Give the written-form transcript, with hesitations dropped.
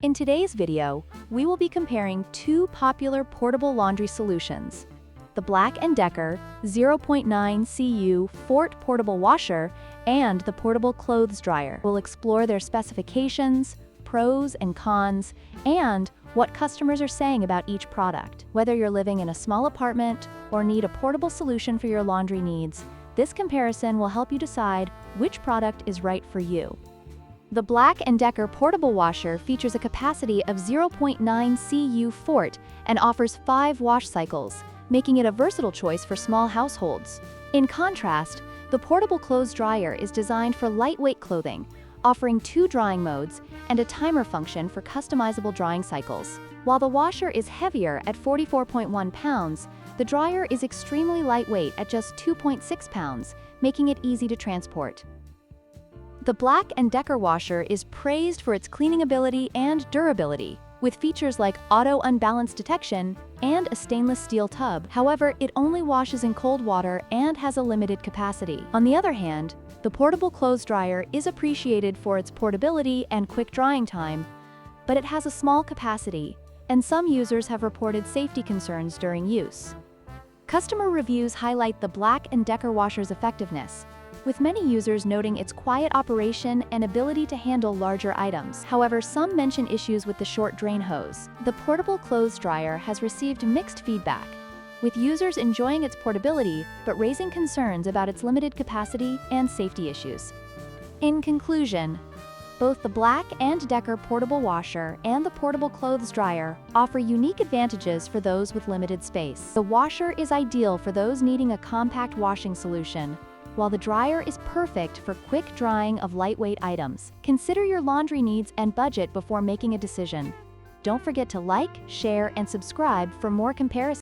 In today's video, we will be comparing two popular portable laundry solutions: the BLACK+DECKER 0.9 CU Fort Portable Washer and the Portable Clothes Dryer. We'll explore their specifications, pros and cons, and what customers are saying about each product. Whether you're living in a small apartment or need a portable solution for your laundry needs, this comparison will help you decide which product is right for you. The BLACK+DECKER portable washer features a capacity of 0.9 CU Fort and offers 5 wash cycles, making it a versatile choice for small households. In contrast, the portable clothes dryer is designed for lightweight clothing, offering 2 drying modes and a timer function for customizable drying cycles. While the washer is heavier at 44.1 pounds, the dryer is extremely lightweight at just 2.6 pounds, making it easy to transport. The BLACK+DECKER washer is praised for its cleaning ability and durability, with features like auto unbalance detection and a stainless steel tub. However, it only washes in cold water and has a limited capacity. On the other hand, the portable clothes dryer is appreciated for its portability and quick drying time, but it has a small capacity, and some users have reported safety concerns during use. Customer reviews highlight the BLACK+DECKER washer's effectiveness, with many users noting its quiet operation and ability to handle larger items. However, some mention issues with the short drain hose. The portable clothes dryer has received mixed feedback, with users enjoying its portability but raising concerns about its limited capacity and safety issues. In conclusion, both the BLACK+DECKER portable washer and the portable clothes dryer offer unique advantages for those with limited space. The washer is ideal for those needing a compact washing solution, while the dryer is perfect for quick drying of lightweight items. Consider your laundry needs and budget before making a decision. Don't forget to like, share, and subscribe for more comparisons.